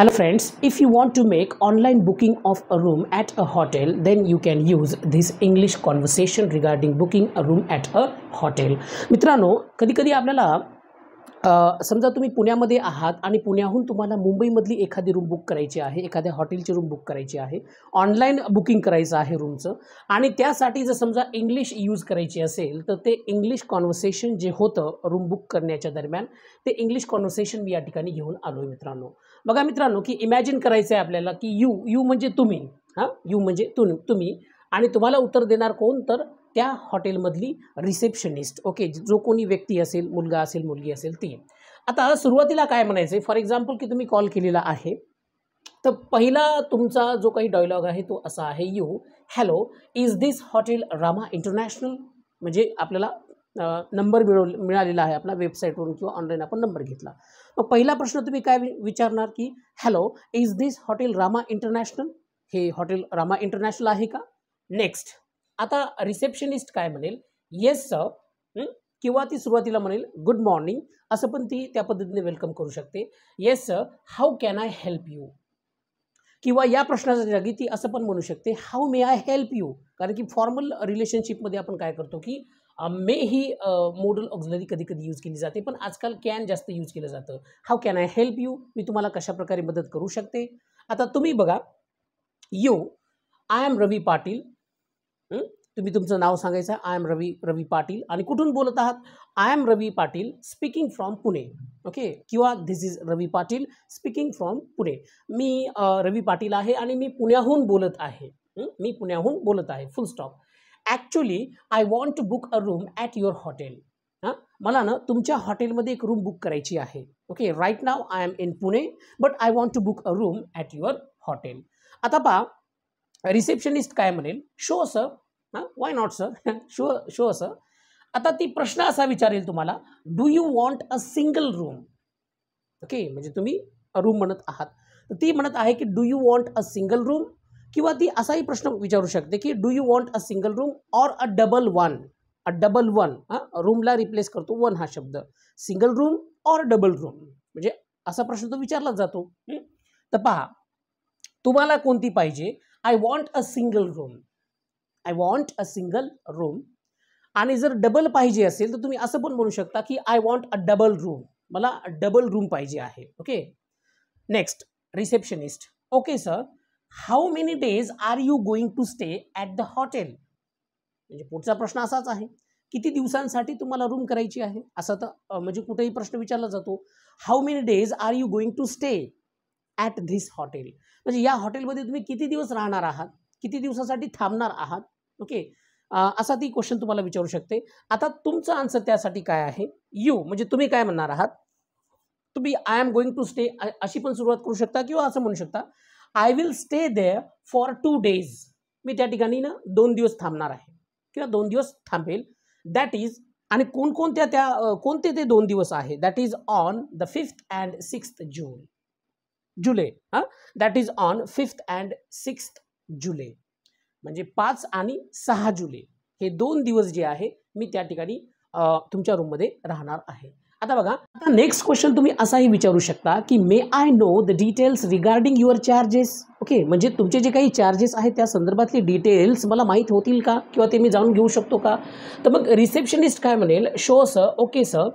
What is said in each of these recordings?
Hello friends, if you want to make online booking of a room at a hotel, then you can use this English conversation regarding booking a room at a hotel. मित्रांनो, कधी-कधी आपल्याला समजा तुम्ही पुण्यामध्ये आहात आणि पुण्याहून तुम्हाला मुंबईमधली एखादी रूम बुक करायची आहे, एखाद्या हॉटेलची रूम बुक करायची आहे, ऑनलाईन बुकिंग करायचं आहे रूमचं आणि त्यासाठी जर समजा इंग्लिश यूज करायची असेल, तर ते इंग्लिश कॉन्व्हर्सेशन जे होतं रूम बुक करण्याच्या दरम्यान, ते इंग्लिश कॉन्व्हर्सेशन मी या ठिकाणी घेऊन आलो आहे मित्रांनो. बघा मित्रांनो, की इमॅजिन करायचं आहे आपल्याला, की यू म्हणजे तुम्ही, यू म्हणजे तुम्ही आणि तुम्हाला उत्तर देणार कोण? तर त्या हॉटेलमधली रिसेप्शनिस्ट. ओके, जो कोणी व्यक्ती असेल, मुलगा असेल, मुलगी असेल ती. आता सुरुवातीला काय म्हणायचं आहे, फॉर एक्झाम्पल की तुम्ही कॉल केलेला आहे, तर पहिला तुमचा जो काही डायलॉग आहे तो असा आहे, hello, is this hotel Rama international? म्हणजे आपल्याला नंबर मिळालेला आहे आपला वेबसाईटवरून किंवा ऑनलाईन आपण नंबर घेतला. मग पहिला प्रश्न तुम्ही काय विचारणार, की hello, is this hotel Rama international? हे हॉटेल रामा इंटरनॅशनल आहे का? नेक्स्ट, आता रिसेप्शनिस्ट काय म्हणेल? येस सर, किंवा ती सुरुवातीला म्हणेल गुड मॉर्निंग, असं पण ती त्या पद्धतीने वेलकम करू शकते. Yes sir, how can I help you? किंवा या प्रश्नाच्या जागी ती असं पण म्हणू शकते, how may I help you? कारण की फॉर्मल रिलेशनशिपमध्ये आपण काय करतो, की मे ही मॉडल ऑक्झिलरी कधी कधी यूज केली जाते, पण आजकाल कॅन जास्त यूज केलं जातं. How can I help you? मी तुम्हाला कशा प्रकारे मदत करू शकते? आता तुम्ही बघा, आय एम रवी पाटील. तुम्ही तुमचं नाव सांगायचं, आय एम रवी पाटील, आणि कुठून बोलत आहात? I am Ravi Patil speaking from Pune. Okay, किंवा this is Ravi Patil speaking from Pune. मी रवी पाटील आहे आणि मी पुण्याहून बोलत आहे. मी पुण्याहून बोलत आहे, full stop. Actually I want to book a room at your hotel. मला ना तुमच्या हॉटेलमध्ये एक रूम बुक करायची आहे. Okay, right now I am in Pune, but I want to book a room at your hotel. आता पहा, रिसेप्शनिस्ट काय म्हणेल? Sure sir. Why not sir? Sure sir. आता ती प्रश्न असा विचारेल तुम्हाला, do you want a single room? Okay, म्हणजे तुम्ही रूम म्हणत आहात, तर ती म्हणत आहे की do you want a single room? किंवा ती असाही प्रश्न विचारू शकते की do you want a single room or a double one? Double one, रूमला रिप्लेस करतो वन हा शब्द. Single room or double room, म्हणजे असा प्रश्न तो विचारला जातो. तर पहा, तुम्हाला कोणती पाहिजे? I want a single room. I want a single room. आणि जर डबल पाहिजे असेल तर तुम्ही असं पण म्हणू शकता की I want a double room. मला डबल रूम पाहिजे आहे. Okay, next, receptionist. Okay sir, how many days are you going to stay at the hotel? म्हणजे पुढचा प्रश्न असाच आहे, किती दिवसांसाठी तुम्हाला रूम करायची आहे? असा तर म्हणजे कुठेही प्रश्न विचारला जातो. How many days are you going to stay at this hotel? म्हणजे या हॉटेलमध्ये तुम्ही किती दिवस राहणार आहात, किती दिवसासाठी थांबणार आहात? ओके, असा ती क्वेश्चन तुम्हाला विचारू शकते. आता तुमचं आन्सर त्यासाठी काय आहे? म्हणजे तुम्ही काय म्हणणार आहात? तुम्ही I am going to stay अशी पण सुरुवात करू शकता, किंवा असं म्हणू शकता, I will stay there for 2 days. मी त्या ठिकाणी ना 2 दिवस थांबणार आहे किंवा 2 दिवस थांबेल. दॅट इज, आणि कोणकोणत्या कोणते ते 2 दिवस आहे? That is on the 5th and 6th July. That is on 5th and 6th जुलै. म्हणजे 5 आणि 6 जुलै हे 2 दिवस जे आहे मी त्या ठिकाणी तुमच्या रूममध्ये राहणार आहे. आता बघा, आता नेक्स्ट क्वेश्चन तुम्ही असाही विचारू शकता की may I know the details regarding your charges? Okay, म्हणजे तुमचे जे काही चार्जेस आहेत त्या संदर्भातले डिटेल्स मला माहीत होतील का, किंवा ते मी जाणून घेऊ शकतो का? तर मग रिसेप्शनिस्ट काय म्हणेल? Sure sir. Okay sir,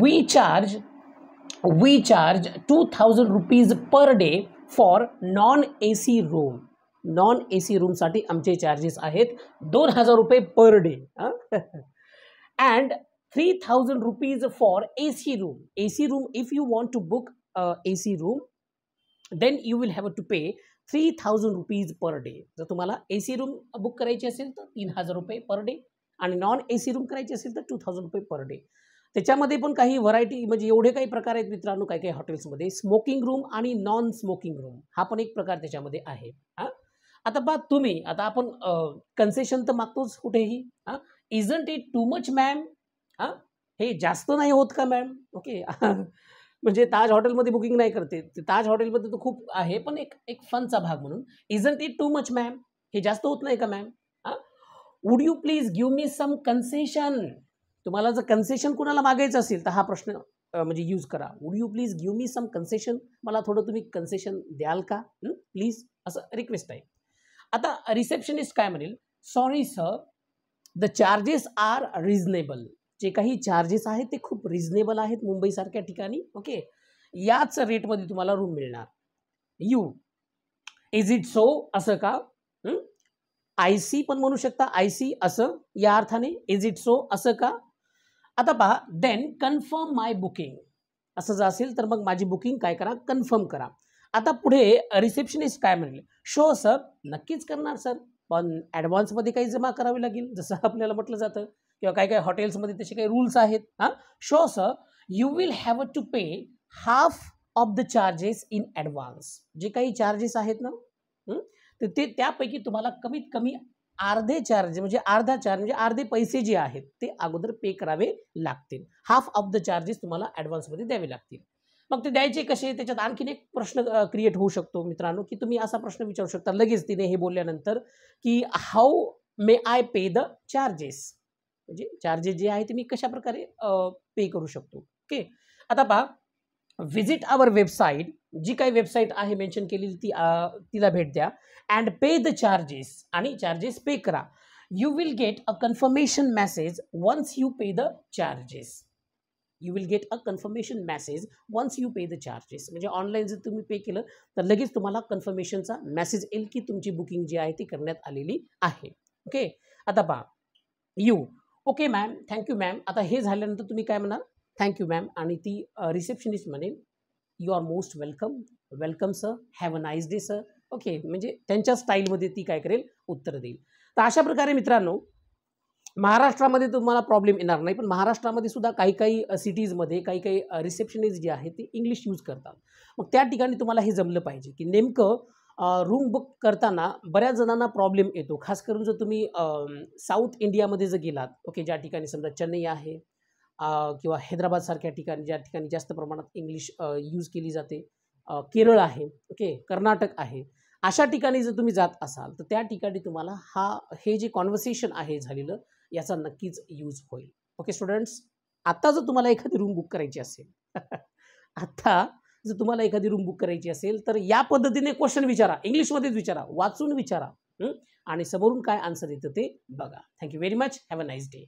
we charge 2000 rupees per day for non AC room. Non AC रूमसाठी आमचे चार्जेस आहेत 2000 रुपये per day. And 3000 rupees for AC room. AC room, if you want to book AC room, then you will have to pay 3000 rupees per day. जर तुम्हाला AC room book करायची असेल तर 3000 रुपये पर डे, आणि non AC room करायची असेल तर 2000 रुपये पर डे. त्याच्यामध्ये पण काही व्हरायटी, म्हणजे एवढे काही प्रकार आहेत मित्रांनो काही काही हॉटेल्समध्ये. स्मोकिंग रूम आणि नॉन स्मोकिंग रूम हा पण एक प्रकार त्याच्यामध्ये आहे. आता पहा तुम्ही, आता आपण कन्सेशन तर मागतोच कुठेही. Isn't it too much ma'am? हे जास्त नाही होत का मॅम? ओके, म्हणजे ताज हॉटेलमध्ये बुकिंग नाही करते, ताज हॉटेलमध्ये तर खूप आहे, पण एक फनचा भाग म्हणून isn't it too much ma'am, हे जास्त होत नाही का ma'am? Would you please give me some concession? तुम्हाला जर कन्सेशन कुणाला मागायचं असेल तर हा प्रश्न म्हणजे यूज करा. Would you please give me some concession, मला थोडं तुम्ही कन्सेशन द्याल का प्लीज, असं रिक्वेस्ट आहे. आता रिसेप्शनिस्ट काय म्हणेल, sorry sir the charges are reasonable, जे काही चार्जेस आहेत ते खूप रिझनेबल आहेत मुंबईसारख्या ठिकाणी. ओके, याच रेटमध्ये तुम्हाला रूम मिळणार. यू इज इट सो, असं का? आय सी पण म्हणू शकता, आय सी असं या अर्थाने, इज इट सो असं का? आता पहा, देन कन्फर्म माय बुकिंग, असं जर असेल तर मग माझी बुकिंग काय करा, कन्फर्म करा. आता पुढे रिसेप्शनिस्ट काय म्हणले, शो सर, नक्कीच करणार सर, पण ॲडव्हान्समध्ये काही जमा करावे लागेल, जसं आपल्याला म्हटलं जातं, किंवा काही काही हॉटेल्समध्ये तसे काही रूल्स आहेत. हां, sure sir you will have to pay half of the charges in advance, जे काही चार्जेस आहेत ना तर ते त्यापैकी तुम्हाला कमीत कमी अर्धे चार्ज, म्हणजे अर्धा चार्ज म्हणजे अर्धे पैसे जे आहेत ते अगोदर पे करावे लागतील. हाफ ऑफ द चार्जेस तुम्हाला ॲडव्हान्समध्ये द्यावे लागतील. मग ते द्यायचे कसे, त्याच्यात आणखीन एक प्रश्न क्रिएट होऊ शकतो मित्रांनो, की तुम्ही असा प्रश्न विचारू शकता लगेच तिने हे बोलल्यानंतर, की how may I pay the charges, म्हणजे चार्जेस जे आहे ते मी कशा प्रकारे पे करू शकतो. ओके, आता पहा, व्हिजिट आवर वेबसाईट, जी काही वेबसाईट आहे मेन्शन केलेली ती तिला भेट द्या, अँड पे द चार्जेस, आणि चार्जेस पे करा. You will get a confirmation message once you pay the charges. You will get a confirmation message once you pay the charges, म्हणजे ऑनलाईन जर तुम्ही पे केलं तर लगेच तुम्हाला कन्फर्मेशनचा मेसेज येईल की तुमची बुकिंग जी आहे ती करण्यात आलेली आहे. ओके, आता पहा, you okay ma'am, thank you ma'am. आता हे झाल्यानंतर तुम्ही काय म्हणाल, थँक्यू मॅम, आणि ती रिसेप्शनिस्ट म्हणेल you are most welcome, welcome sir, have a nice day sir. Okay, म्हणजे त्यांच्या स्टाईलमध्ये ती काय करेल, उत्तर देईल. तर अशा प्रकारे मित्रांनो, महाराष्ट्रामध्ये तुम्हाला प्रॉब्लेम येणार नाही, पण महाराष्ट्रामध्ये सुद्धा काही काही सिटीजमध्ये काही काही रिसेप्शनिस्ट जे आहेत ते इंग्लिश यूज करतात. मग त्या ठिकाणी तुम्हाला हे जमलं पाहिजे, की नेमकं रूम बुक करताना बऱ्याच जणांना प्रॉब्लेम येतो, खास करून जर तुम्ही साऊथ इंडियामध्ये जर गेलात, ओके, ज्या ठिकाणी समजा चेन्नई आहे किंवा हैदराबादसारख्या ठिकाणी, ज्या ठिकाणी जास्त प्रमाणात इंग्लिश यूज केली जाते, केरळ आहे, ओके, कर्नाटक आहे, अशा ठिकाणी जर तुम्ही जात असाल तर त्या ठिकाणी तुम्हाला हे जे कॉन्व्हर्सेशन आहे झालेलं याचा नक्कीच यूज होईल. ओके स्टुडंट्स, आता जर तुम्हाला एखादी रूम बुक करायची असेल आता जर तुम्हाला एखादी रूम बुक करायची असेल तर या पद्धतीने क्वेश्चन विचारा, इंग्लिशमध्येच विचारा, वाचून विचारा, आणि समोरून काय आन्सर येतं ते बघा. Thank you very much, have a nice day.